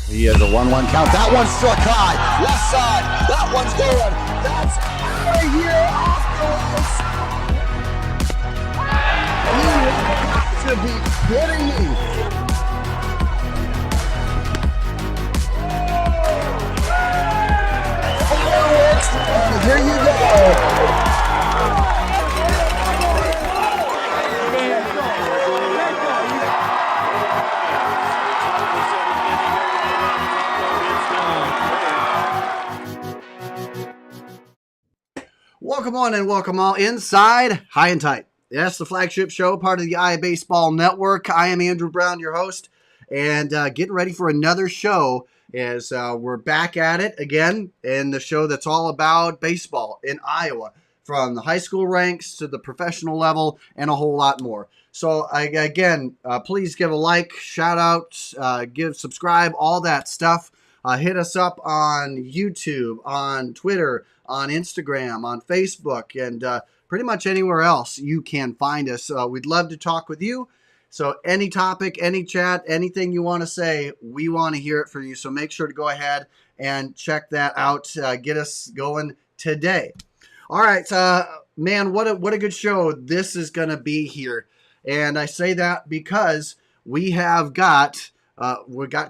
He has a 1-1 count. That one's struck high. Left side. That one's going. That's out of here afterwards. You have to be kidding me. Fireworks. And here you go. Welcome on and welcome all inside High and Tight. Yes, the flagship show, part of the IA Baseball Network. I am Andrew Brown, your host, and getting ready for another show as we're back at it again in the show that's all about baseball in Iowa, from the high school ranks to the professional level and a whole lot more. So again, please give a like, shout out, subscribe, all that stuff. Hit us up on YouTube, on Twitter, on Instagram, on Facebook, and pretty much anywhere else you can find us. We'd love to talk with you. So any topic, any chat, anything you want to say, we want to hear it from you. So make sure to go ahead and check that out. Get us going today. All right, man, what a good show this is going to be here. And I say that because we got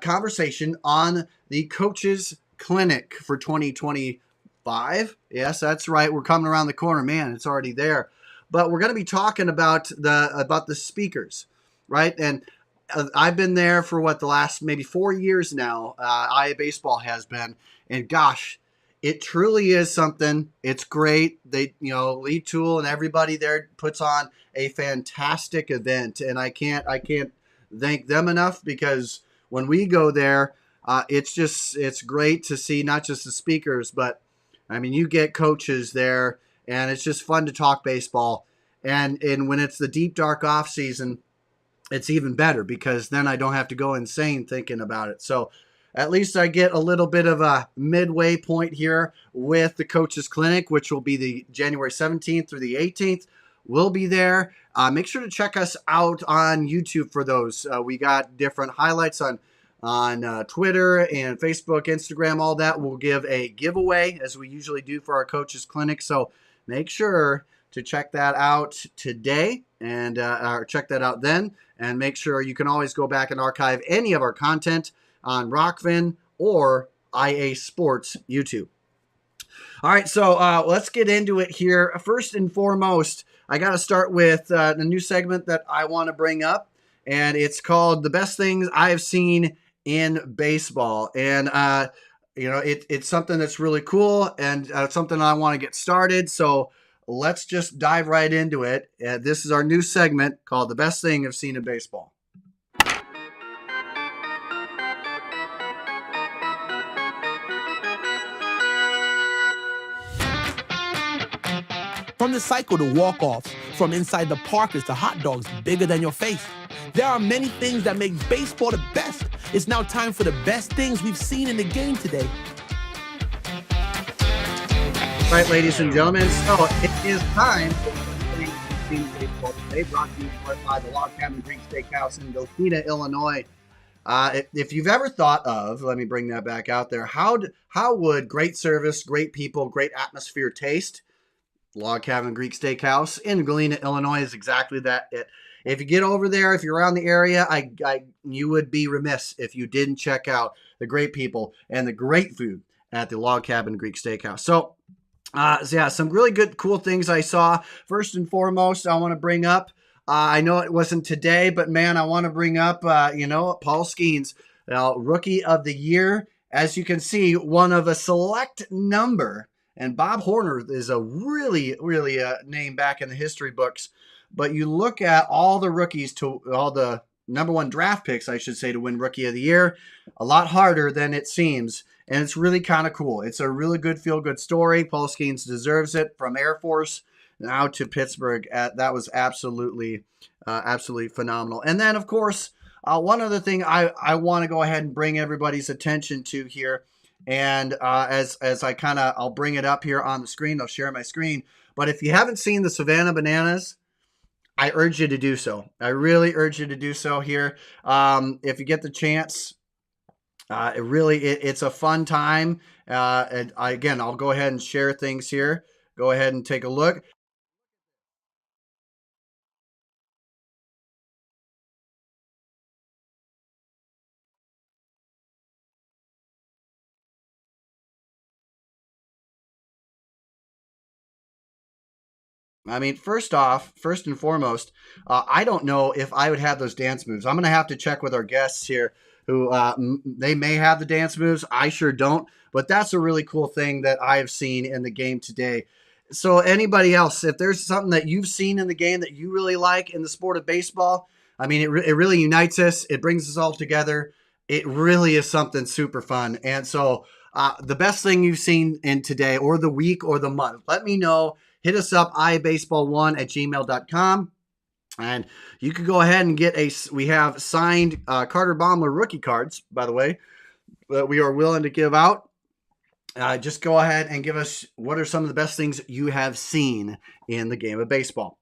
conversation on the Coaches Clinic for 2025. Yes, that's right. We're coming around the corner, man. It's already there. But we're going to be talking about the speakers, right? And I've been there for the last maybe 4 years now. IA Baseball has been, and gosh, it truly is something. It's great. They, Lee Toole and everybody there puts on a fantastic event, and I can't thank them enough, because when we go there, it's great to see not just the speakers, but I mean, you get coaches there, and it's just fun to talk baseball. And when it's the deep, dark off season, it's even better, because then I don't have to go insane thinking about it. So at least I get a little bit of a midway point here with the Coaches Clinic, which will be the January 17th through the 18th. We'll be there. Make sure to check us out on YouTube for those. We got different highlights on Twitter and Facebook, Instagram, all that. We'll give a giveaway, as we usually do for our Coaches Clinic. So make sure to check that out today, and or check that out then. And make sure you can always go back and archive any of our content on Rockfin or IA Sports YouTube. All right, so let's get into it here. First and foremost, I got to start with the new segment that I want to bring up, and it's called The Best Things I've Seen in Baseball. And, it's something that's really cool, and something I want to get started. So let's just dive right into it. This is our new segment called The Best Thing I've Seen in Baseball. From the cycle to walk-offs, from inside the parkers to hot dogs bigger than your face. There are many things that make baseball the best. It's now time for the best things we've seen in the game today. Right, ladies and gentlemen, so it is time for the best things we've seen in baseball today, brought to you by the Log Cabin Greek Steakhouse in Galena, Illinois. If you've ever thought of, let me bring that back out there, how would great service, great people, great atmosphere taste? Log Cabin Greek Steakhouse in Galena, Illinois is exactly that. If you get over there, if you're around the area, you would be remiss if you didn't check out the great people and the great food at the Log Cabin Greek Steakhouse. So some really good, cool things I saw. First and foremost, I want to bring up, I know it wasn't today, but man, I want to bring up, Paul Skeens, Rookie of the Year. As you can see, one of a select number. And Bob Horner is a really name back in the history books. But you look at all the rookies, to all the number one draft picks, I should say, to win Rookie of the Year, a lot harder than it seems. And it's really kind of cool. It's a really good feel-good story. Paul Skeens deserves it. From Air Force now to Pittsburgh. That was absolutely phenomenal. And then, of course, one other thing I want to go ahead and bring everybody's attention to here. And as I'll bring it up here on the screen. I'll share my screen. But if you haven't seen the Savannah Bananas, I urge you to do so. I really urge you to do so here. If you get the chance, It's a fun time. Again, I'll go ahead and share things here. Go ahead and take a look. I mean, first and foremost, I don't know if I would have those dance moves. I'm going to have to check with our guests here who they may have the dance moves. I sure don't, but that's a really cool thing that I've seen in the game today. So anybody else, if there's something that you've seen in the game that you really like in the sport of baseball, I mean, it really unites us. It brings us all together. It really is something super fun. And so the best thing you've seen in today or the week or the month, let me know. Hit us up, iabaseball1@gmail.com. And you can go ahead and we have signed Carter Baumler rookie cards, by the way, that we are willing to give out. Just go ahead and give us what are some of the best things you have seen in the game of baseball.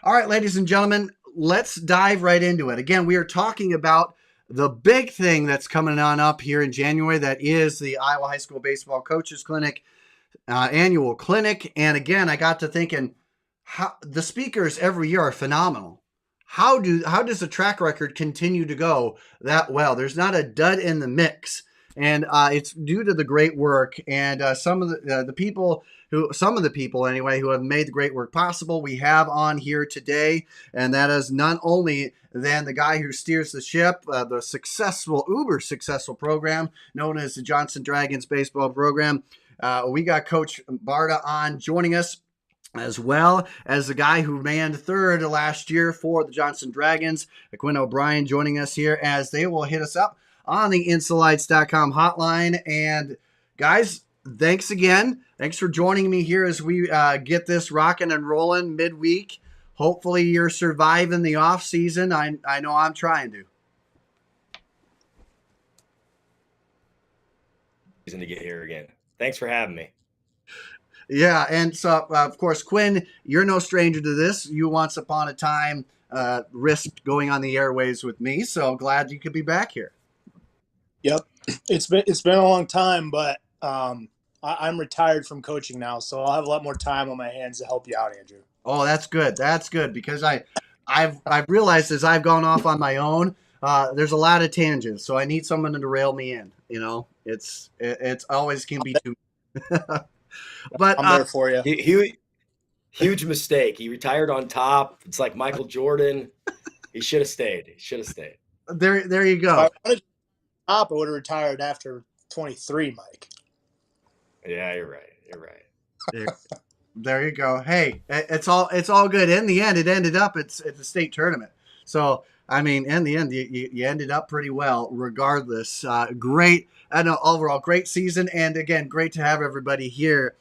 All right, ladies and gentlemen, let's dive right into it. Again, we are talking about the big thing that's coming on up here in January. That is the Iowa High School Baseball Coaches Clinic annual clinic. And again, I got to thinking, how the speakers every year are phenomenal. How does the track record continue to go that well? There's not a dud in the mix, and it's due to the great work and some of the people anyway who have made the great work possible. We have on here today, and that is none only than the guy who steers the ship, the uber successful program known as the Johnston Dragons baseball program. We got Coach Barta on joining us, as well as the guy who manned third last year for the Johnston Dragons, Quinn O'Brien, joining us here as they will hit us up on the insolites.com hotline. And guys, thanks again. Thanks for joining me here as we get this rocking and rolling midweek. Hopefully you're surviving the off season. I know I'm trying to. To get here again. Thanks for having me. Yeah, and so, of course, Quinn, you're no stranger to this. You once upon a time risked going on the airways with me, so glad you could be back here. Yep, it's been a long time, but I'm retired from coaching now, so I'll have a lot more time on my hands to help you out, Andrew. Oh, that's good. That's good, because I've realized as I've gone off on my own, there's a lot of tangents, so I need someone to rail me in. You know, it's always can be too. But I'm there for you. Huge mistake. He retired on top. It's like Michael Jordan. He should have stayed. There you go. If I wanted top, I would have retired after 23, Mike. Yeah, you're right. There you go. Hey, it's all good. In the end, it ended up it's a state tournament. So I mean, in the end, you ended up pretty well, regardless. Great, overall great season, and again, great to have everybody here.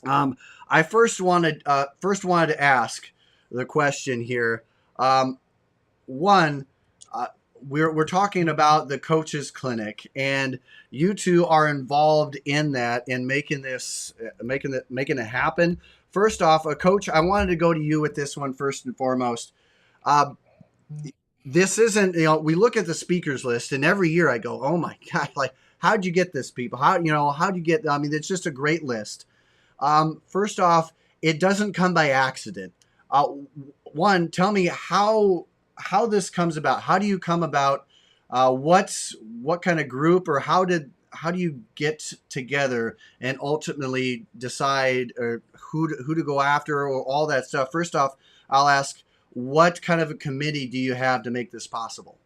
I first wanted to ask the question here. We're talking about the coaches clinic, and you two are involved in that and making it happen. First off, Coach, I wanted to go to you with this one first and foremost. This isn't, we look at the speakers list, and every year I go, oh my God, like, how'd you get this, people? How'd you get, I mean, it's just a great list. First off, it doesn't come by accident. One, tell me how this comes about. How do you come about? What kind of group, or how do you get together and ultimately decide or who to go after, or all that stuff? First off, I'll ask, what kind of a committee do you have to make this possible?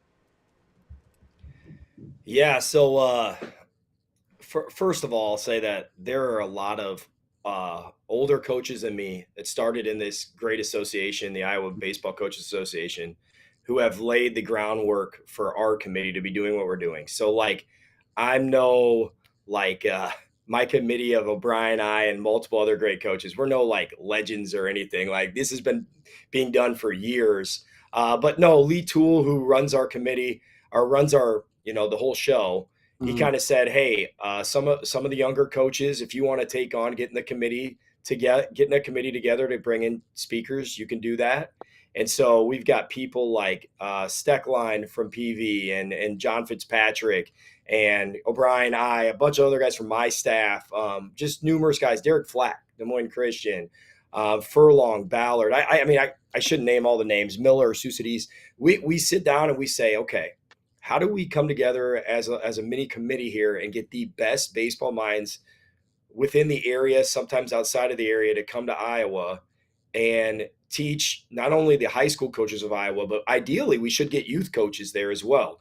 Yeah, so first of all, I'll say that there are a lot of older coaches than me that started in this great association, the Iowa Baseball Coaches Association, who have laid the groundwork for our committee to be doing what we're doing. So I'm my committee of O'Brien, and multiple other great coaches, we're no legends or anything. This has been being done for years. But no, Lee Toole, who runs our committee or runs our, the whole show, he kind of said, hey, some of the younger coaches, if you want to take on getting the committee, getting a committee together to bring in speakers, you can do that. And so we've got people like Steckline from PV and John Fitzpatrick and O'Brien, a bunch of other guys from my staff, just numerous guys, Derek Flack, Des Moines Christian, Furlong, Ballard. I shouldn't name all the names, Miller, Susidis. We sit down and we say, okay, how do we come together as a mini committee here and get the best baseball minds within the area, sometimes outside of the area, to come to Iowa and teach not only the high school coaches of Iowa, but ideally we should get youth coaches there as well.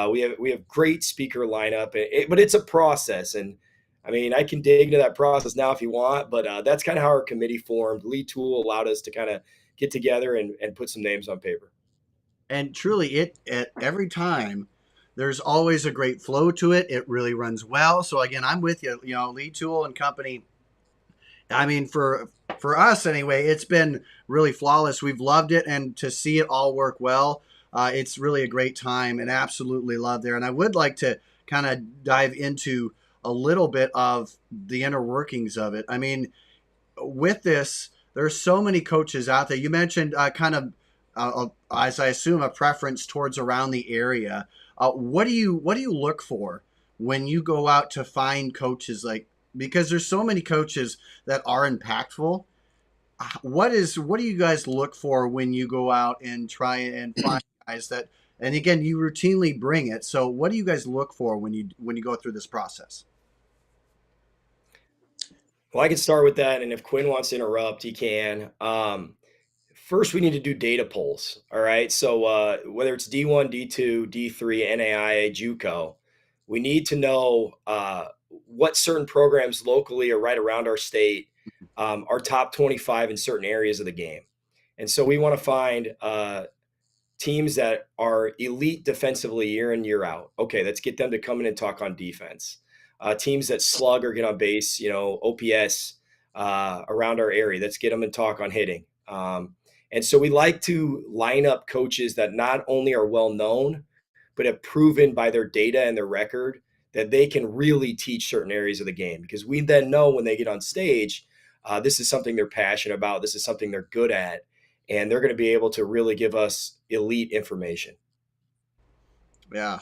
We have great speaker lineup, but it's a process. And I mean, I can dig into that process now if you want, but that's kind of how our committee formed. Lee Toole allowed us to kind of get together and put some names on paper. And truly, every time there's always a great flow to it. It really runs well. So again, I'm with you. Lee Toole and company. I mean, for us anyway, it's been really flawless. We've loved it, and to see it all work well, it's really a great time, and absolutely love there. And I would like to kind of dive into a little bit of the inner workings of it. I mean, with this, there's so many coaches out there. You mentioned as I assume, a preference towards around the area. What do you look for when you go out to find coaches? Because there's so many coaches that are impactful. What do you guys look for when you go out and try and find guys that? And again, you routinely bring it. So what do you guys look for when you go through this process? Well, I can start with that, and if Quinn wants to interrupt, he can. First, we need to do data polls. All right. So whether it's D1, D2, D3, NAIA, JUCO, we need to know what certain programs locally or right around our state are top 25 in certain areas of the game. And so we want to find teams that are elite defensively year in, year out. Okay, let's get them to come in and talk on defense. Teams that slug or get on base, OPS around our area. Let's get them and talk on hitting. And so we like to line up coaches that not only are well known, but have proven by their data and their record that they can really teach certain areas of the game. Because we then know when they get on stage, this is something they're passionate about. This is something they're good at. And they're going to be able to really give us elite information. Yeah.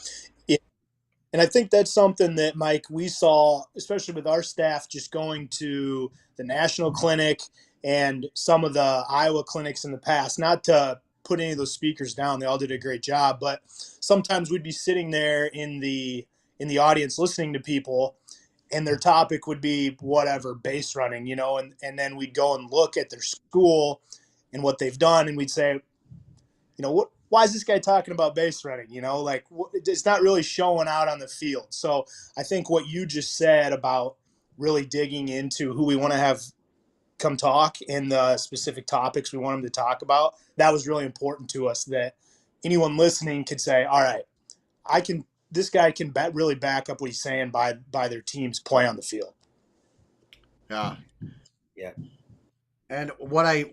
And I think that's something that, Mike, we saw, especially with our staff, just going to the national clinic and some of the Iowa clinics in the past. Not to put any of those speakers down, they all did a great job, but sometimes we'd be sitting there in the audience listening to people, and their topic would be whatever, base running, and then we'd go and look at their school and what they've done, and we'd say, why is this guy talking about base running? It's not really showing out on the field. So I think what you just said about really digging into who we want to have come talk and the specific topics we want them to talk about, that was really important to us, that anyone listening could say, all right, this guy can really back up what he's saying by their team's play on the field. Yeah. Yeah. And what I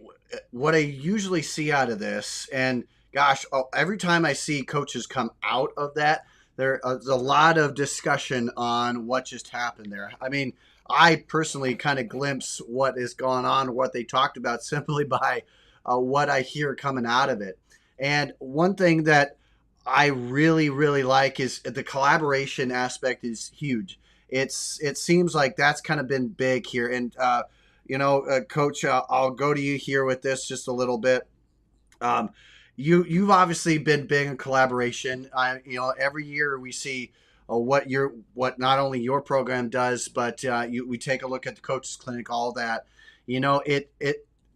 usually see out of this, and gosh, every time I see coaches come out of that, there's a lot of discussion on what just happened there. I mean, I personally kind of glimpse what is going on, what they talked about, simply by what I hear coming out of it. And one thing that I really, really like is the collaboration aspect is huge. It seems like that's kind of been big here. And, Coach, I'll go to you here with this just a little bit. You've obviously been big in collaboration. Every year we see what not only your program does, but we take a look at the Coaches Clinic, all that.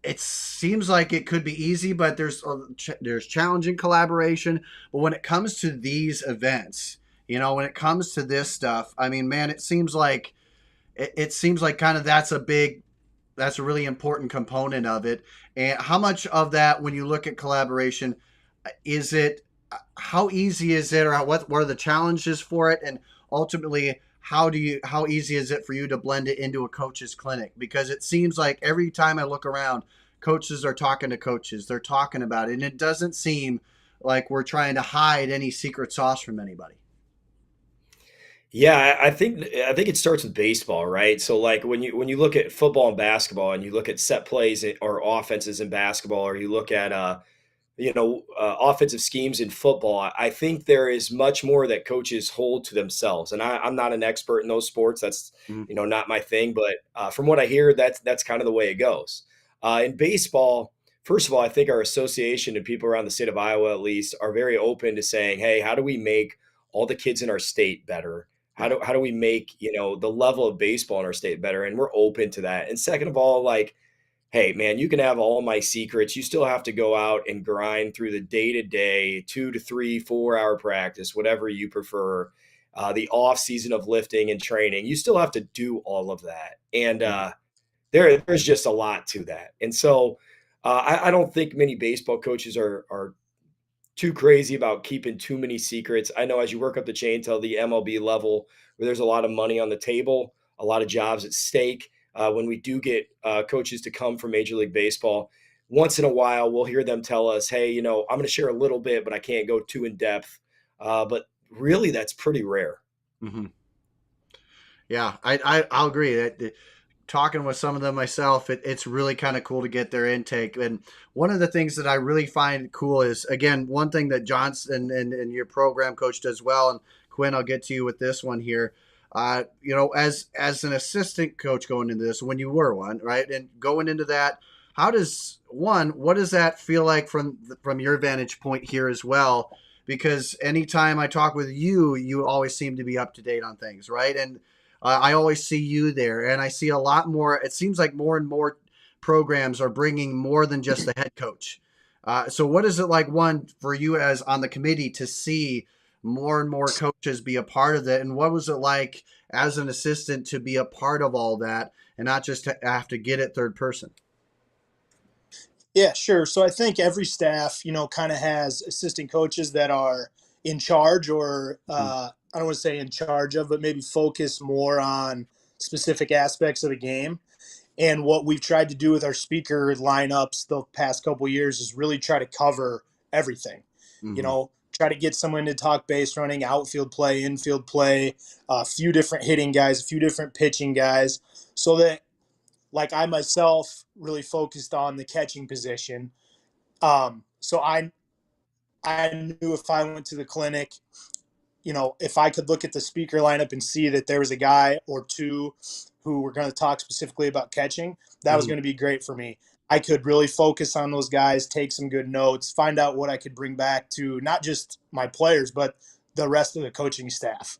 It seems like it could be easy, but there's challenging collaboration. But when it comes to these events, when it comes to this stuff, I mean, man, it seems like kind of that's a really important component of it. And how much of that, when you look at collaboration, how easy is it, or what are the challenges for it? And ultimately, how easy is it for you to blend it into a coach's clinic? Because it seems like every time I look around, coaches are talking to coaches. They're talking about it. And it doesn't seem like we're trying to hide any secret sauce from anybody. Yeah, I think it starts with baseball, right? So like when you look at football and basketball, and you look at set plays or offenses in basketball, or you look at offensive schemes in football, I think there is much more that coaches hold to themselves. And I'm not an expert in those sports. That's Mhm. not my thing. But from what I hear, that's kind of the way it goes. In baseball, first of all, I think our association and people around the state of Iowa, at least, are very open to saying, "Hey, how do we make all the kids in our state better? How Yeah. do we make the level of baseball in our state better?" And we're open to that. And second of all, like, hey, man, you can have all my secrets. You still have to go out and grind through the day to day, 2 to 3, 4 hour practice, whatever you prefer. The off season of lifting and training, you still have to do all of that. And Mhm. there's just a lot to that. And so I don't think many baseball coaches are too crazy about keeping too many secrets. I know as you work up the chain to the MLB level, where there's a lot of money on the table, a lot of jobs at stake. When we do get coaches to come from Major League Baseball, once in a while we'll hear them tell us, "Hey, I'm going to share a little bit, but I can't go too in depth." But really, that's pretty rare. Mhm. Yeah, I'll agree that talking with some of them myself, it's really kind of cool to get their intake. And one of the things that I really find cool is, again, one thing that Johnston and your program coach does well. And Quinn, I'll get to you with this one here. As an assistant coach going into this, when you were one, right, and going into that, what does that feel like from your vantage point here as well? Because anytime I talk with you, you always seem to be up to date on things, right? And I always see you there, and I see a lot more. It seems like more and more programs are bringing more than just the head coach. So, what is it like, one, for you as on the committee to see more and more coaches be a part of it? And what was it like as an assistant to be a part of all that and not just to have to get it third person? Yeah, sure. So I think every staff, kind of has assistant coaches that are in charge, or Mhm. I don't want to say in charge of, but maybe focus more on specific aspects of the game. And what we've tried to do with our speaker lineups the past couple of years is really try to cover everything. Mhm. Try to get someone to talk base running, outfield play, infield play, a few different hitting guys, a few different pitching guys, so that, like, I myself really focused on the catching position. So I knew if I went to the clinic, if I could look at the speaker lineup and see that there was a guy or two who were going to talk specifically about catching, that was Mhm. going to be great for me. I could really focus on those guys, take some good notes, find out what I could bring back to not just my players, but the rest of the coaching staff,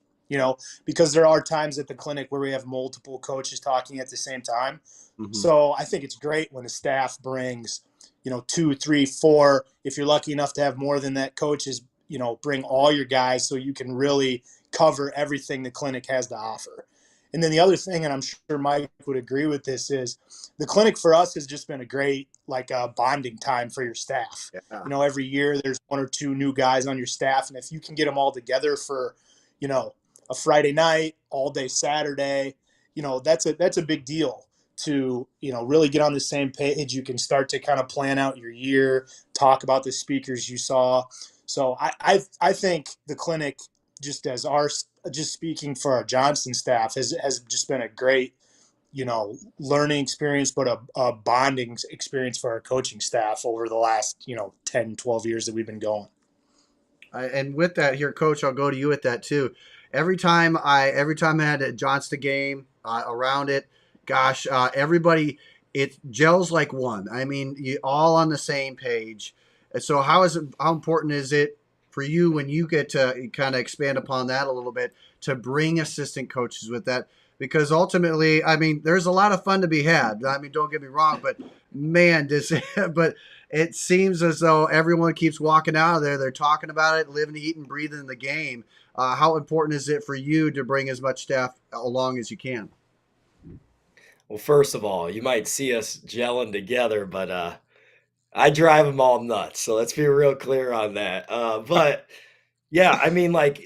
because there are times at the clinic where we have multiple coaches talking at the same time. Mhm. So I think it's great when the staff brings, 2, 3, 4. If you're lucky enough to have more than that, coaches, bring all your guys so you can really cover everything the clinic has to offer. And then the other thing, and I'm sure Mike would agree with this, is the clinic for us has just been a great, like, bonding time for your staff. Yeah. Every year there's one or two new guys on your staff, and if you can get them all together for, you know, a Friday night, all day Saturday, that's a big deal to, really get on the same page. You can start to kind of plan out your year, talk about the speakers you saw. So I think the clinic, just speaking for our Johnston staff, has just been a great, learning experience, but a bonding experience for our coaching staff over the last, 10, 12 years that we've been going. And with that here, Coach, I'll go to you with that too. Every time I had a Johnston game around it, gosh, everybody, it gels like one. I mean, you all on the same page. And so, how important is it for you when you get to kind of expand upon that a little bit to bring assistant coaches with that? Because ultimately, I mean, there's a lot of fun to be had. I mean, don't get me wrong, but man, but it seems as though everyone keeps walking out of there. They're talking about it, living, eating, breathing the game. How important is it for you to bring as much staff along as you can? Well, first of all, you might see us gelling together, but I drive them all nuts. So let's be real clear on that. But yeah, I mean, like,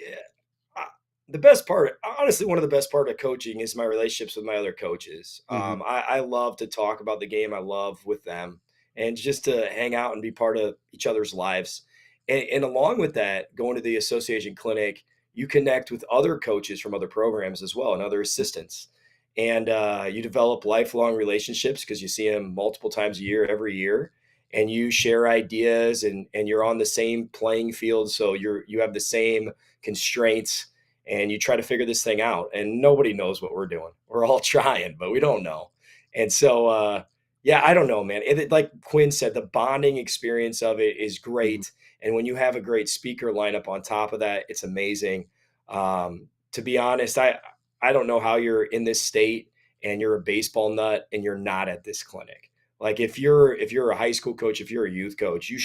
uh, the best part, honestly, one of the best part of coaching is my relationships with my other coaches. Mm-hmm. I love to talk about the game. I love with them, and just to hang out and be part of each other's lives. And along with that, going to the association clinic, you connect with other coaches from other programs as well and other assistants. And you develop lifelong relationships because you see them multiple times a year, every year, and you share ideas, and you're on the same playing field. So you have the same constraints, and you try to figure this thing out. And nobody knows what we're doing. We're all trying, but we don't know. And so, yeah, I don't know, man. Like Quinn said, the bonding experience of it is great. And when you have a great speaker lineup on top of that, it's amazing. To be honest, I don't know how you're in this state and you're a baseball nut and you're not at this clinic. Like if you're a high school coach, if you're a youth coach, you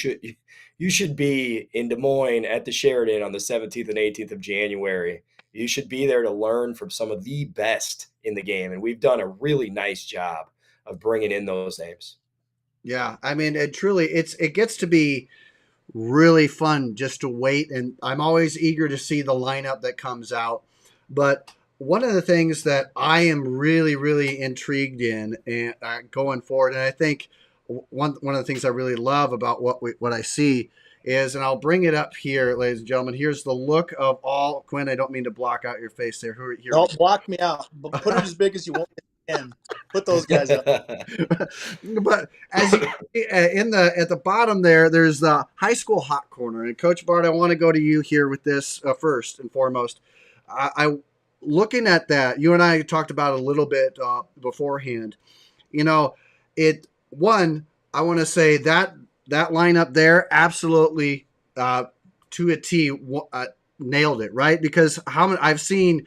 should be in Des Moines at the Sheridan on the 17th and 18th of January. You should be there to learn from some of the best in the game. And we've done a really nice job of bringing in those names. Yeah. I mean, it gets to be really fun just to wait. And I'm always eager to see the lineup that comes out. But one of the things that I am really, really intrigued in and going forward, and I think one of the things I really love about what I see is, and I'll bring it up here, ladies and gentlemen. Here's the look of all Quinn. I don't mean to block out your face there. Here. Don't block me out, but put it as big as you want. And put those guys up. But as at the bottom there's the high school hot corner. And Coach Barta, I want to go to you here with this first and foremost. I looking at that, you and I talked about it a little bit beforehand. You know, I want to say that lineup there absolutely to a T nailed it, right? Because I've seen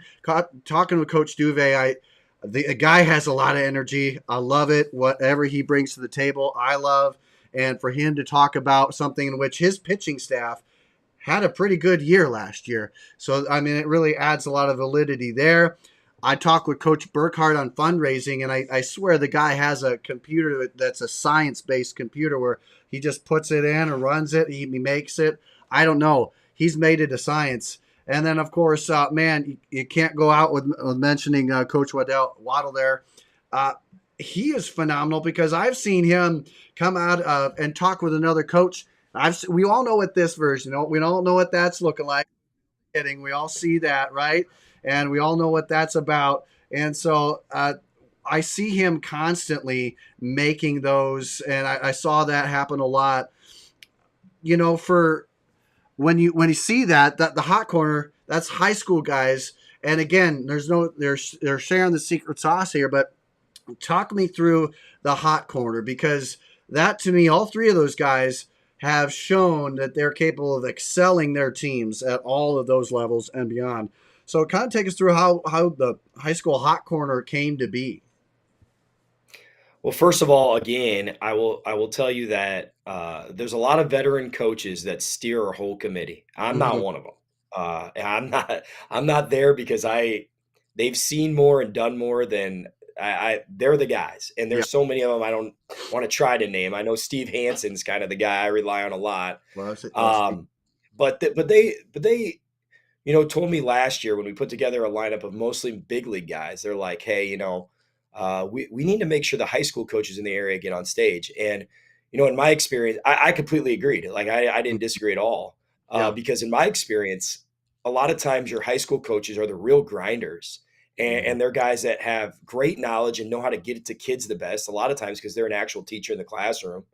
talking with Coach Duve, the guy has a lot of energy. I love it. Whatever he brings to the table, I love. And for him to talk about something in which his pitching staff had a pretty good year last year. So, I mean, it really adds a lot of validity there. I talked with Coach Burkhardt on fundraising, and I swear the guy has a computer that's a science-based computer where he just puts it in or runs it. He makes it. I don't know. He's made it a science. And then, of course, man, you can't go out with mentioning Coach Waddell there. He is phenomenal because I've seen him come out and talk with another coach. We all know what this version, we all know what that's looking like. Kidding. We all see that, right? And we all know what that's about. And so I see him constantly making those, and I saw that happen a lot. You know, for when you see that the hot corner, that's high school guys. And again, they're sharing the secret sauce here, but talk me through the hot corner, because that, to me, all three of those guys have shown that they're capable of excelling their teams at all of those levels and beyond. So kind of take us through how the high school hot corner came to be. Well, first of all, again, I will tell you that there's a lot of veteran coaches that steer our whole committee. I'm not one of them. And I'm not there because they've seen more and done more than they're the guys. And there's so many of them I don't want to try to name. I know Steve Hansen's kind of the guy I rely on a lot. But they told me last year when we put together a lineup of mostly big league guys, they're like, hey, we need to make sure the high school coaches in the area get on stage. And, in my experience, I completely agreed. Like I didn't disagree at all. Because in my experience, a lot of times your high school coaches are the real grinders, and they're guys that have great knowledge and know how to get it to kids the best. A lot of times because they're an actual teacher in the classroom.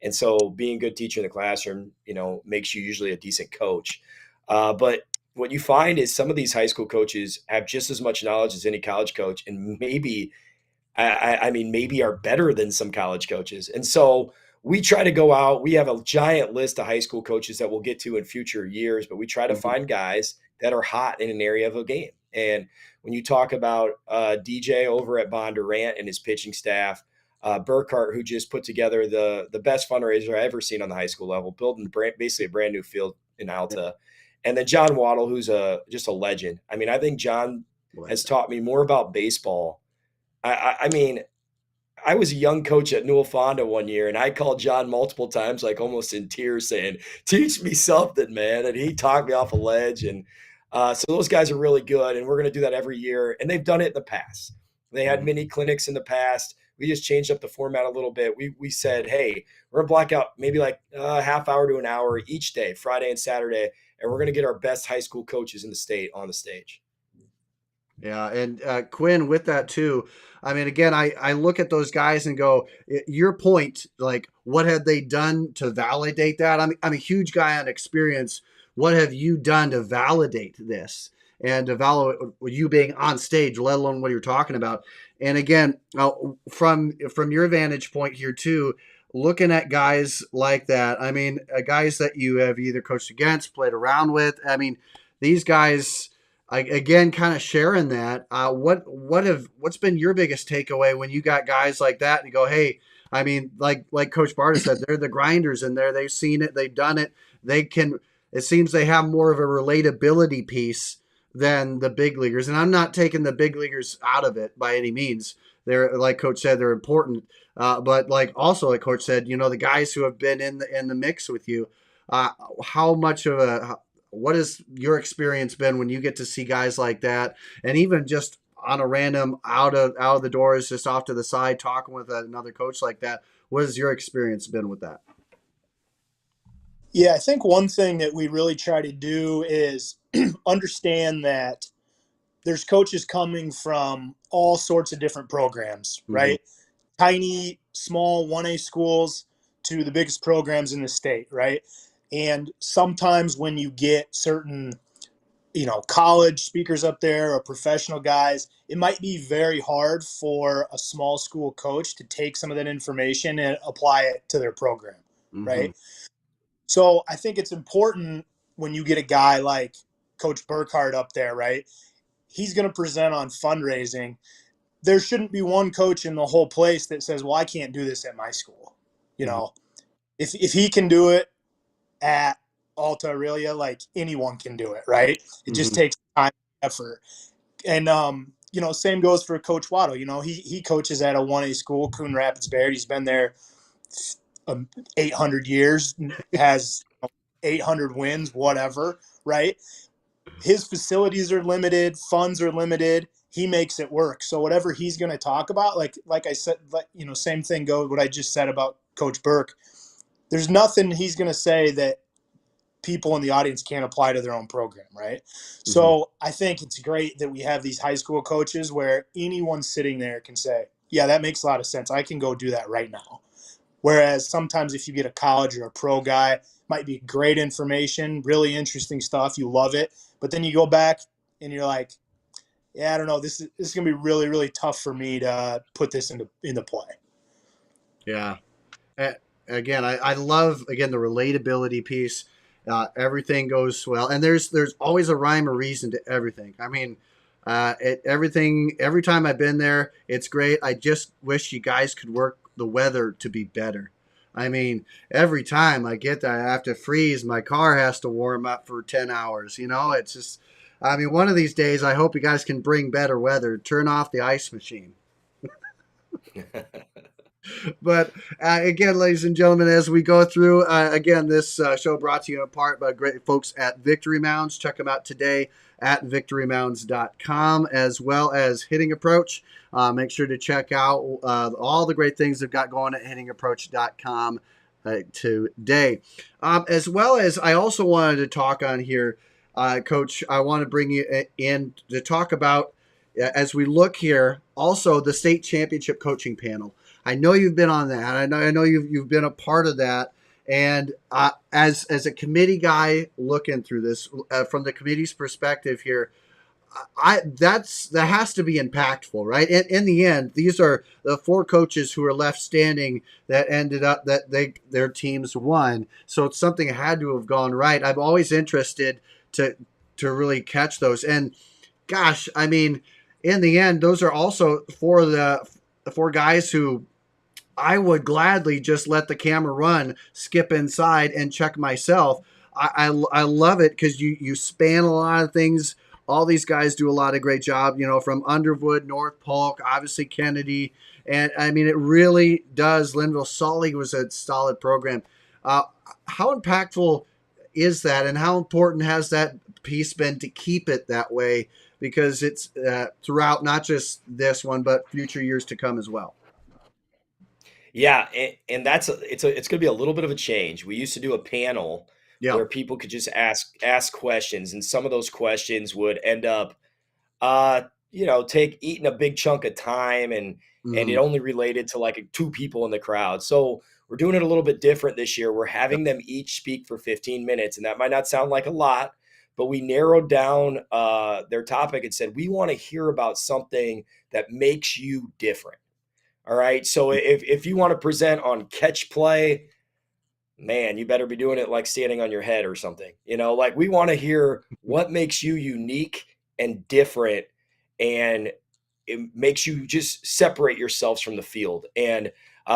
And so being a good teacher in the classroom, makes you usually a decent coach. But what you find is some of these high school coaches have just as much knowledge as any college coach, and maybe are better than some college coaches. And so we try to go out. We have a giant list of high school coaches that we'll get to in future years, but we try to find guys that are hot in an area of a game. And when you talk about DJ over at Bondurant and his pitching staff, Burkhardt, who just put together the best fundraiser I've ever seen on the high school level, building basically a brand new field in Alta. And then John Waddle, who's just a legend. I mean, I think John has taught me more about baseball. I was a young coach at Newell Fonda one year, and I called John multiple times, like almost in tears, saying, teach me something, man. And he talked me off a ledge. And so those guys are really good, and we're going to do that every year. And they've done it in the past. They had mini clinics in the past. We just changed up the format a little bit. We said, hey, we're going to block out maybe like a half hour to an hour each day, Friday and Saturday. and we're going to get our best high school coaches in the state on the stage. Yeah, and Quinn, with that too, I mean, again, I look at those guys and go, your point, like, what have they done to validate that? I'm a huge guy on experience. What have you done to validate this and to validate you being on stage, let alone what you're talking about? And again, from your vantage point here too, looking at guys like that, I mean, guys that you have either coached against, played around with, I mean, these guys. Again, kind of sharing that. What's been your biggest takeaway when you got guys like that and you go, hey, I mean, like Coach Barta said, they're the grinders in there. They've seen it, they've done it. They can. It seems they have more of a relatability piece than the big leaguers. And I'm not taking the big leaguers out of it by any means. They're, like Coach said, they're important. But like Coach said, the guys who have been in the mix with you, how much of what has your experience been when you get to see guys like that, and even just on a random out of the doors, just off to the side, talking with another coach like that? What has your experience been with that? Yeah, I think one thing that we really try to do is understand that there's coaches coming from all sorts of different programs, right? Mm-hmm. Tiny, small 1A schools to the biggest programs in the state, right? And sometimes when you get certain, college speakers up there or professional guys, it might be very hard for a small school coach to take some of that information and apply it to their program, mm-hmm. right? So I think it's important when you get a guy like Coach Burkhardt up there, right? He's going to present on fundraising. There shouldn't be one coach in the whole place that says, well, I can't do this at my school. If he can do it at Alta Aurelia, like, anyone can do it, right? It just takes time and effort. And, same goes for Coach Waddle. He coaches at a 1A school, Coon Rapids Bayard. He's been there 800 years, has 800 wins, whatever, right? His facilities are limited, funds are limited. He makes it work. So whatever he's going to talk about, like I said, same thing goes what I just said about Coach Burke. There's nothing he's going to say that people in the audience can't apply to their own program, right? Mm-hmm. So I think it's great that we have these high school coaches where anyone sitting there can say, yeah, that makes a lot of sense. I can go do that right now. Whereas sometimes if you get a college or a pro guy, it might be great information, really interesting stuff. You love it. But then you go back and you're like, yeah, I don't know. This is going to be really, really tough for me to put this into play. Yeah. Again, I love, the relatability piece. Everything goes well. And there's always a rhyme or reason to everything. I mean, every time I've been there, it's great. I just wish you guys could work the weather to be better. I mean, every time I get there, I have to freeze. My car has to warm up for 10 hours. It's just, one of these days, I hope you guys can bring better weather. Turn off the ice machine. But again, ladies and gentlemen, as we go through, this show brought to you in part by great folks at Victory Mounds. Check them out today at victorymounds.com, as well as Hitting Approach. Make sure to check out all the great things they've got going at hittingapproach.com today. As well as I also wanted to talk on here, Coach, I want to bring you in to talk about, as we look here, also the state championship coaching panel. I know you've been on that. I know you've been a part of that. And as a committee guy looking through this, from the committee's perspective here, that has to be impactful, right? In the end, these are the 4 coaches who are left standing that ended up their teams won. So it's something that had to have gone right. I'm always interested to really catch those. And gosh, in the end, those are also for the 4 guys who I would gladly just let the camera run, skip inside, and check myself. I love it because you span a lot of things. All these guys do a lot of great job, from Underwood, North Polk, obviously Kennedy. And, it really does. Linville Sully was a solid program. How impactful is that, and how important has that piece been to keep it that way? Because it's throughout not just this one, but future years to come as well. Yeah, and it's going to be a little bit of a change. We used to do a panel Yeah. where people could just ask questions, and some of those questions would end up eating a big chunk of time, and it Mhm. only related to like 2 people in the crowd. So we're doing it a little bit different this year. We're having them each speak for 15 minutes, and that might not sound like a lot, but we narrowed down their topic and said, we want to hear about something that makes you different. All right. So if you want to present on catch play, man, you better be doing it like standing on your head or something. Like, we want to hear what makes you unique and different, and it makes you just separate yourselves from the field. And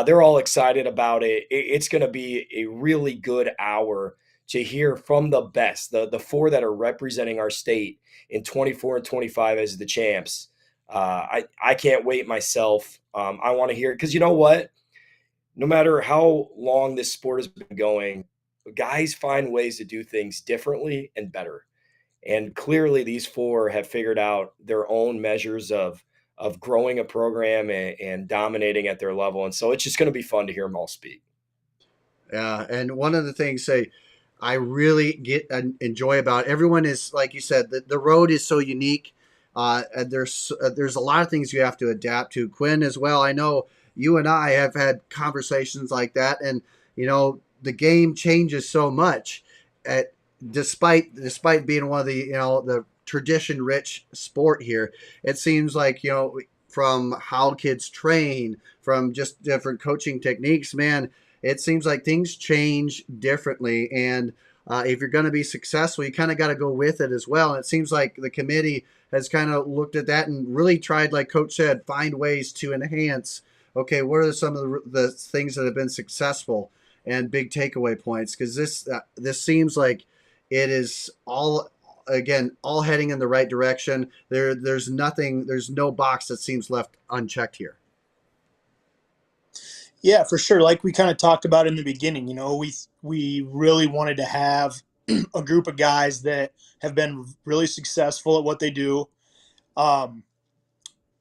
they're all excited about it. It's going to be a really good hour to hear from the best, the 4 that are representing our state in 24 and 25 as the champs. I can't wait myself. I want to hear it, because you know what? No matter how long this sport has been going, guys find ways to do things differently and better. And clearly these 4 have figured out their own measures of growing a program and dominating at their level. And so it's just going to be fun to hear them all speak. Yeah, and one of the things I really enjoy about everyone is, like you said, the road is so unique. And there's a lot of things you have to adapt to. Quinn as well. I know you and I have had conversations like that, and the game changes so much. At despite being one of the tradition rich sport here, it seems like from how kids train, from just different coaching techniques, man, it seems like things change differently. And if you're going to be successful, you kind of got to go with it as well. And it seems like the committee has kind of looked at that and really tried, like Coach said, find ways to enhance. Okay, what are some of the things that have been successful and big takeaway points? Because this seems like it is all heading in the right direction. There's no box that seems left unchecked here. Yeah, for sure. Like we kind of talked about in the beginning, we really wanted to have a group of guys that have been really successful at what they do.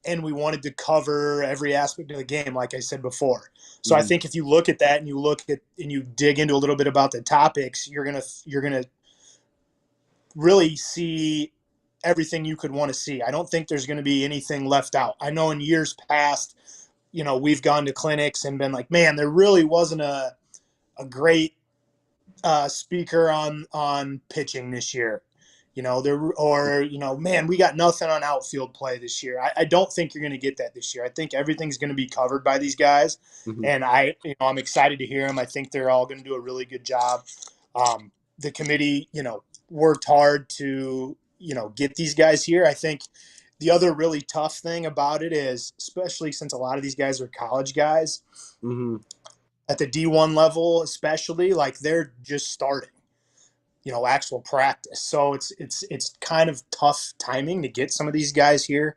And we wanted to cover every aspect of the game, like I said before. So I think if you look at that and you dig into a little bit about the topics, you're gonna really see everything you could want to see. I don't think there's going to be anything left out. I know in years past, we've gone to clinics and been like, man, there really wasn't a great speaker on pitching this year. Man, we got nothing on outfield play this year. I don't think you're going to get that this year. I think everything's going to be covered by these guys, and I'm excited to hear them. I think they're all going to do a really good job. The committee, worked hard to, get these guys here. I think the other really tough thing about it is, especially since a lot of these guys are college guys, at the D1 level, especially, like they're just starting, actual practice. So it's kind of tough timing to get some of these guys here.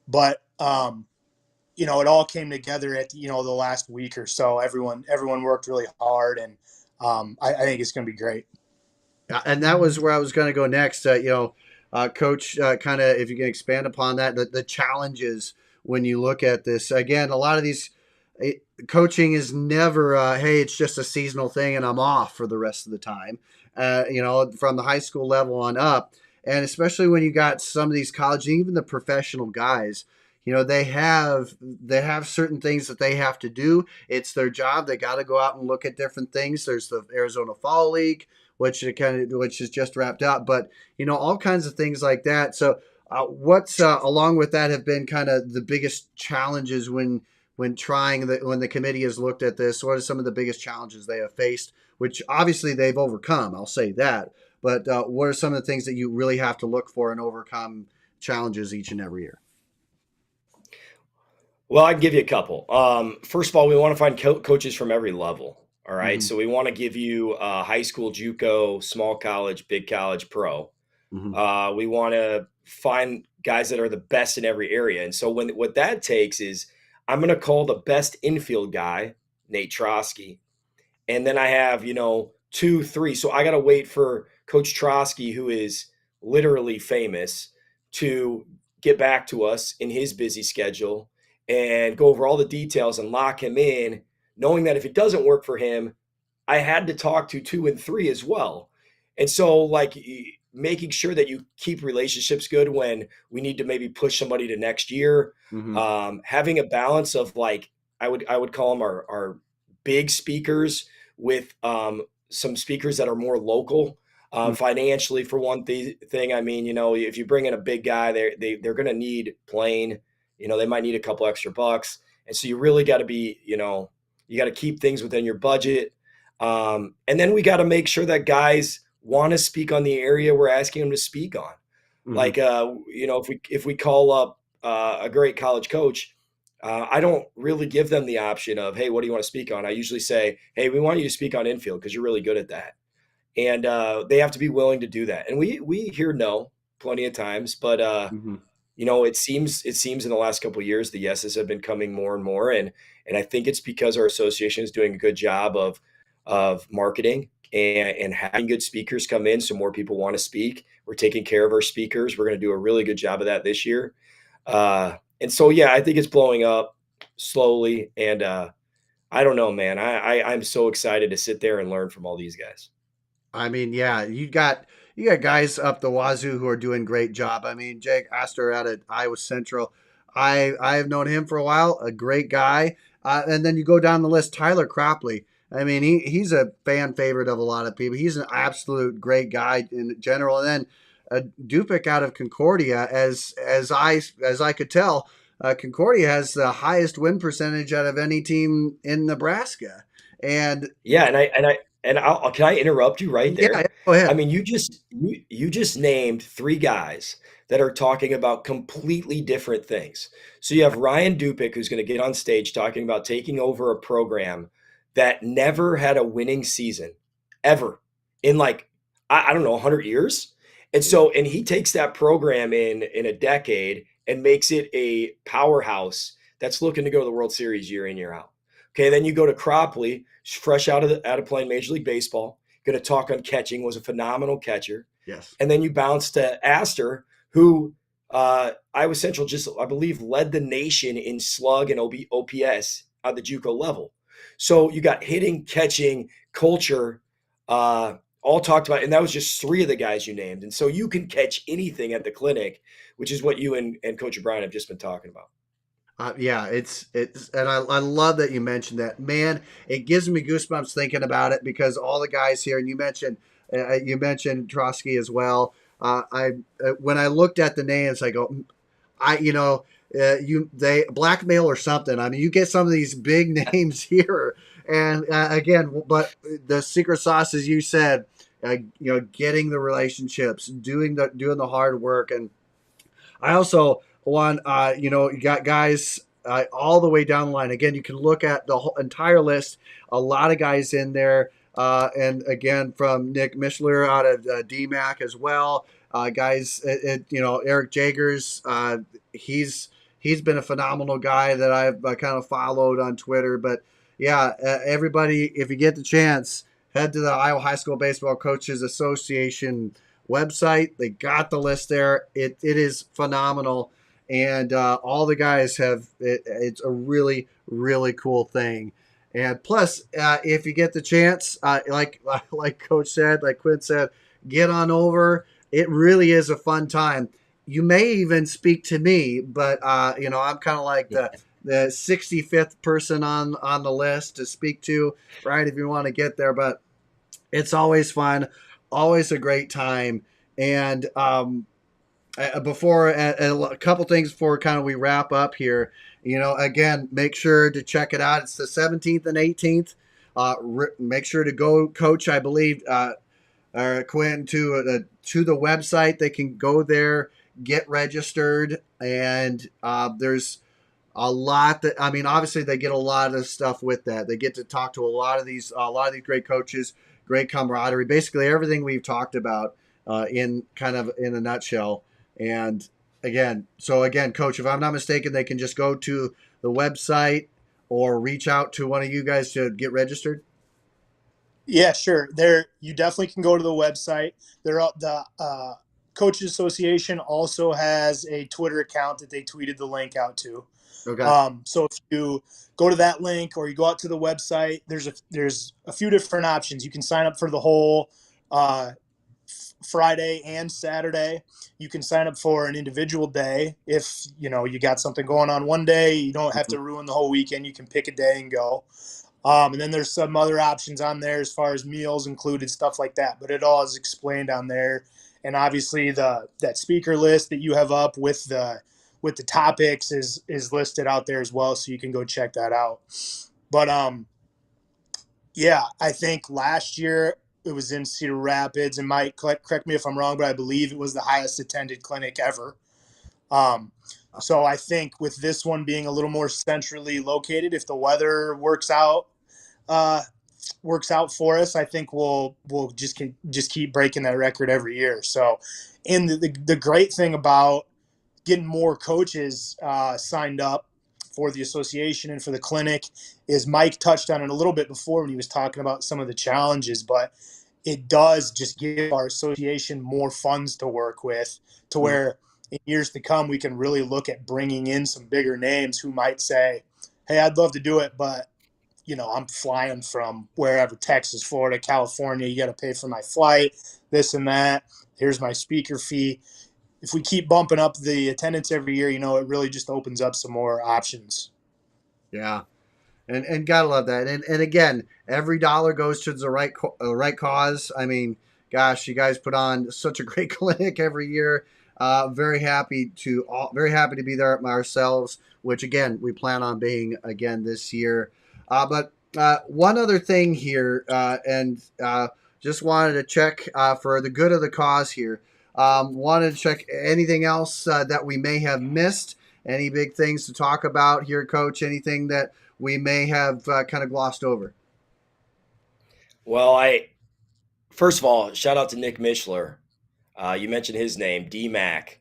But, it all came together at, the last week or so. Everyone worked really hard, and I think it's going to be great. And that was where I was going to go next. Coach, kind of, if you can expand upon that, the challenges when you look at this. Again, a lot of these coaching is never, hey, it's just a seasonal thing and I'm off for the rest of the time. From the high school level on up, and especially when you got some of these college, even the professional guys, they have certain things that they have to do. It's their job. They got to go out and look at different things. There's the Arizona Fall League, which is just wrapped up, but all kinds of things like that. So what's along with that have been kind of the biggest challenges when when the committee has looked at this? What are some of the biggest challenges they have faced, which obviously they've overcome? I'll say that. But what are some of the things that you really have to look for and overcome challenges each and every year? Well, I can give you a couple. First of all, we want to find coaches from every level. All right. Mm-hmm. So we want to give you high school, JUCO, small college, big college, pro. Mm-hmm. We want to find guys that are the best in every area. And so what that takes is I'm going to call the best infield guy, Nate Trotsky. And then I have, 2, 3. So I got to wait for Coach Trotsky, who is literally famous, to get back to us in his busy schedule and go over all the details and lock him in, knowing that if it doesn't work for him, I had to talk to 2 and 3 as well. And so like making sure that you keep relationships good when we need to maybe push somebody to next year, having a balance of like, I would call them our big speakers with some speakers that are more local. Financially, for one thing, I mean, if you bring in a big guy, they're going to need plane. They might need a couple extra bucks, and so you really got to be, you got to keep things within your budget. And then we got to make sure that guys want to speak on the area we're asking them to speak on. Like, if we call up a great college coach, I don't really give them the option of, hey, what do you want to speak on? I usually say, hey, we want you to speak on infield because you're really good at that. And they have to be willing to do that. And we hear no plenty of times, but it seems in the last couple of years the yeses have been coming more and more, and I think it's because our association is doing a good job of marketing and having good speakers come in, so more people want to speak. We're taking care of our speakers. We're going to do a really good job of that this year, and so yeah, I think it's blowing up slowly. And I don't know, man. I'm so excited to sit there and learn from all these guys. I mean, yeah, you got guys up the wazoo who are doing great job. I mean, Jake Astor out at Iowa Central, I have known him for a while, a great guy. And then you go down the list, Tyler Cropley. I mean, he's a fan favorite of a lot of people. He's an absolute great guy in general. And then Dupic out of Concordia, as I could tell, Concordia has the highest win percentage out of any team in Nebraska. And yeah, can I interrupt you right there? Yeah, go ahead. I mean, you just named 3 guys that are talking about completely different things. So you have Ryan Dupic, who's going to get on stage talking about taking over a program that never had a winning season ever in like, I don't know, 100 years. And he takes that program in a decade and makes it a powerhouse that's looking to go to the World Series year in, year out. Okay, then you go to Cropley, fresh out of playing Major League Baseball, going to talk on catching, was a phenomenal catcher. Yes. And then you bounce to Astor, who Iowa Central just, I believe, led the nation in slug and OPS at the JUCO level. So you got hitting, catching, culture, all talked about, and that was just 3 of the guys you named. And so you can catch anything at the clinic, which is what you and Coach O'Brien have just been talking about. Yeah, it's and I love that you mentioned that. Man, it gives me goosebumps thinking about it, because all the guys here, and you mentioned Trotsky as well. When I looked at the names, I go, they blackmail or something. I mean, you get some of these big names here, and again, but the secret sauce, as you said, getting the relationships, doing the hard work. And I also want, you got guys all the way down the line. Again, you can look at the whole entire list. A lot of guys in there, and again, from Nick Mishler out of DMAC as well. Guys, Eric Jagers, he's been a phenomenal guy that I've kind of followed on Twitter. But yeah, everybody, if you get the chance, head to the Iowa High School Baseball Coaches Association website. They got the list there. It is phenomenal. And all the guys have it's a really, really cool thing. And plus, if you get the chance, like Coach said, like Quinn said, get on over. It really is a fun time. You may even speak to me, but I'm kind of like the 65th person on the list to speak to, right? If you want to get there, but it's always fun, always a great time. And before a couple things before kind of we wrap up here, again, make sure to check it out. It's the 17th and 18th. Make sure to go, Coach, I believe, Quinn, to the website. They can go there, get registered, and there's a lot that, I mean, obviously they get a lot of stuff with that. They get to talk to a lot of these great coaches, great camaraderie, basically everything we've talked about in a nutshell. And again, Coach, if I'm not mistaken, they can just go to the website or reach out to one of you guys to get registered. Yeah, sure. You definitely can go to the website. The Coaches Association also has a Twitter account that they tweeted the link out to. Okay. So if you go to that link or you go out to the website, there's a few different options. You can sign up for the whole Friday and Saturday. You can sign up for an individual day. If you got something going on one day, you don't have to ruin the whole weekend. You can pick a day and go. And then there's some other options on there as far as meals included, stuff like that. But it all is explained on there. And obviously that speaker list that you have up with the topics is listed out there as well, so you can go check that out. But yeah, I think last year it was in Cedar Rapids, and Mike, correct me if I'm wrong, but I believe it was the highest attended clinic ever. So I think with this one being a little more centrally located, if the weather works out for us, I think we'll just keep breaking that record every year. So, and the great thing about getting more coaches signed up for the association and for the clinic is Mike touched on it a little bit before when he was talking about some of the challenges, but it does just give our association more funds to work with, to where in years to come we can really look at bringing in some bigger names who might say, hey, I'd love to do it, but I'm flying from wherever, Texas, Florida, California. You got to pay for my flight, this and that. Here's my speaker fee. If we keep bumping up the attendance every year, it really just opens up some more options. Yeah. And gotta love that. And again, every dollar goes to the right cause. I mean, gosh, you guys put on such a great clinic every year. Very happy to be there ourselves, which again we plan on being again this year. But one other thing here, and just wanted to check for the good of the cause here. Wanted to check anything else that we may have missed. Any big things to talk about here, Coach? Anything that we may have kind of glossed over? Well, first of all, shout out to Nick Mishler. You mentioned his name, DMAC,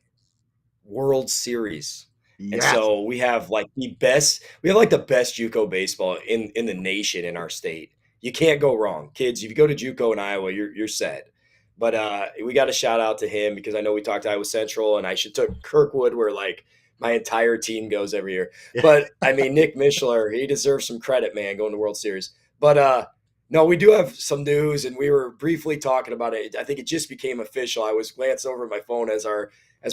World Series. Yes. And so we have like the best JUCO baseball in the nation in our state. You can't go wrong. Kids, if you go to JUCO in Iowa, you're set. But we got to shout out to him because I know we talked to Iowa Central, and I should took Kirkwood, where like my entire team goes every year. Yeah. But I mean, Nick Mishler, he deserves some credit, man, going to World Series. But no, we do have some news, and we were briefly talking about it. I think it just became official. I was glancing over at my phone as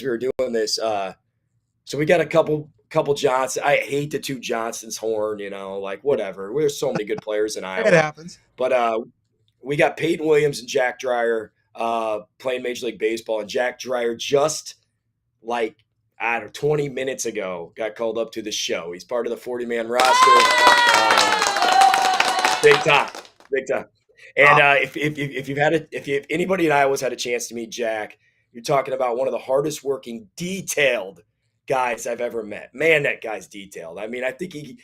we were doing this. So we got a couple Johnston. I hate the two Johnston's horn, like whatever. There's so many good players in Iowa. It happens. But we got Peyton Williams and Jack Dreyer playing Major League Baseball, and Jack Dreyer just 20 minutes ago got called up to the show. He's part of the 40-man roster. Big time. And if anybody in Iowa's had a chance to meet Jack, you're talking about one of the hardest working, detailed guys I've ever met. Man, that guy's detailed. I mean, I think he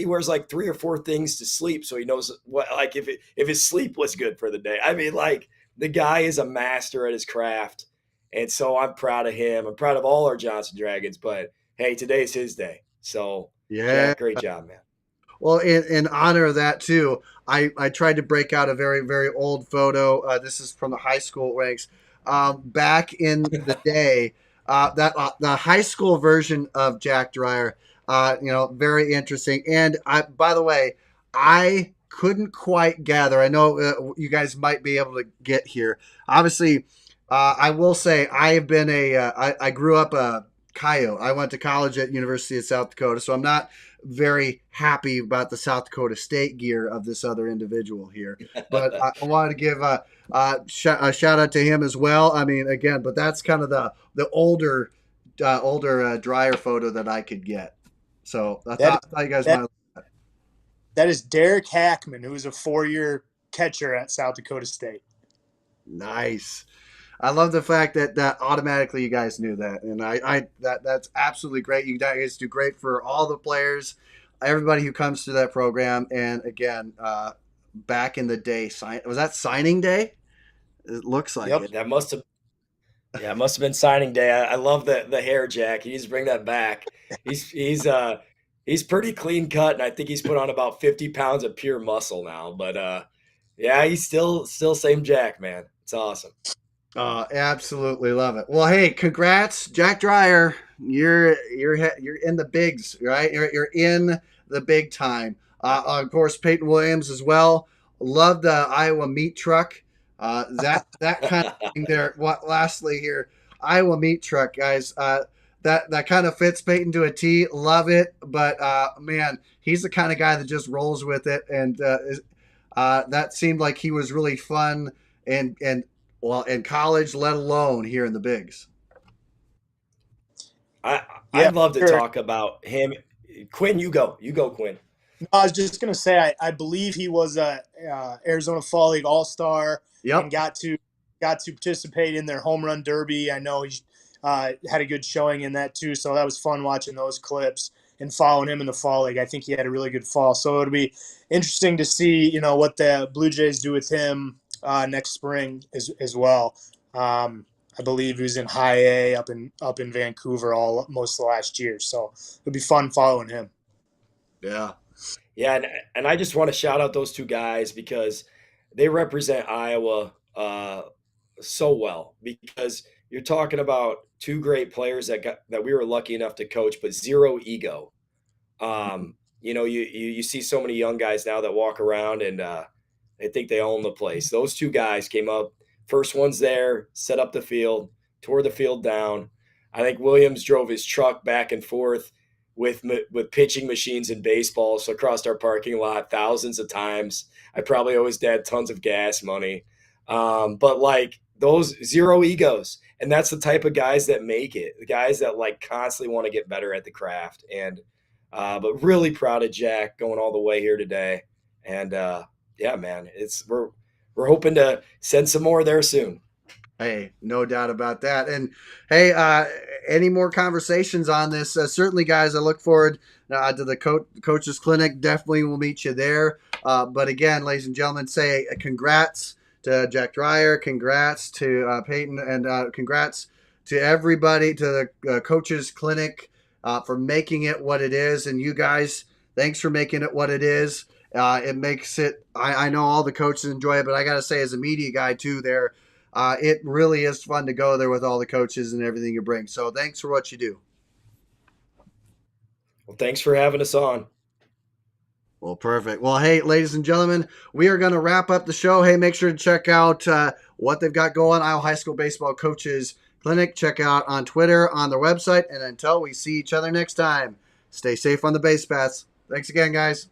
wears like 3 or 4 things to sleep, so he knows what, like, if his sleep was good for the day. I mean, like, the guy is a master at his craft, and so I'm proud of him. I'm proud of all our Johnston Dragons, but hey, today's his day. So yeah, Jack, great job, man. Well, in honor of that too, I tried to break out a very, very old photo. This is from the high school ranks. Back in the day, the high school version of Jack Dreyer, very interesting. And by the way, I couldn't quite gather. I know you guys might be able to get here. Obviously, I will say I have been I grew up a Coyote. I went to college at University of South Dakota, so I'm not very happy about the South Dakota State gear of this other individual here. But I wanted to give a shout out to him as well. I mean, again, but that's kind of the older Dreyer photo that I could get. So I thought you guys might. That is Derek Hackman, who was a 4-year catcher at South Dakota State. Nice. I love the fact that automatically you guys knew that, and that's absolutely great. You guys do great for all the players, everybody who comes to that program. And again, back in the day, was that signing day? It looks like it. That must have been signing day. I love the hair, Jack. He needs to bring that back. He's pretty clean cut, and I think he's put on about 50 pounds of pure muscle now. But yeah, he's still same Jack, man. It's awesome. Absolutely love it. Well, hey, congrats, Jack Dreyer. You're in the bigs, right? You're in the big time. Of course, Peyton Williams as well. Love the Iowa meat truck. That kind of thing there. What? Lastly, here, Iowa meat truck, guys. That kind of fits Peyton to a T. Love it, but man, he's the kind of guy that just rolls with it, and that seemed like he was really fun and well, in college, let alone here in the bigs. I'd love to sure. talk about him. Quinn, you go, Quinn. No, I was just going to say, I believe he was a Arizona Fall League All-Star and Yep. got to participate in their home run derby. I know he had a good showing in that too, so that was fun watching those clips and following him in the Fall League. I think he had a really good fall, so it'll be interesting to see, what the Blue Jays do with him next spring as well. I believe he was in High A up in Vancouver most of the last year, so it'll be fun following him. Yeah. Yeah, and I just want to shout out those two guys because they represent Iowa so well. Because you're talking about two great players that we were lucky enough to coach, but zero ego. You see so many young guys now that walk around and they think they own the place. Those two guys came up, first ones there, set up the field, tore the field down. I think Williams drove his truck back and forth with pitching machines and baseballs across our parking lot thousands of times. I probably owe his dad tons of gas money. But like those zero egos. And that's the type of guys that make it, the guys that like constantly want to get better at the craft. And but really proud of Jack going all the way here today. And yeah, man, we're hoping to send some more there soon. Hey, no doubt about that. And hey, any more conversations on this? Certainly, guys, I look forward to the Coaches Clinic. Definitely will meet you there. But again, ladies and gentlemen, say congrats to Jack Dreyer, congrats to Peyton, and congrats to everybody, to the Coaches Clinic for making it what it is. And you guys, thanks for making it what it is. It makes it, I know all the coaches enjoy it, but I got to say, as a media guy too, there, it really is fun to go there with all the coaches and everything you bring. So thanks for what you do. Well, thanks for having us on. Well, perfect. Well, hey, ladies and gentlemen, we are going to wrap up the show. Hey, make sure to check out what they've got going, Iowa High School Baseball Coaches Clinic. Check out on Twitter, on their website. And until we see each other next time, stay safe on the base paths. Thanks again, guys.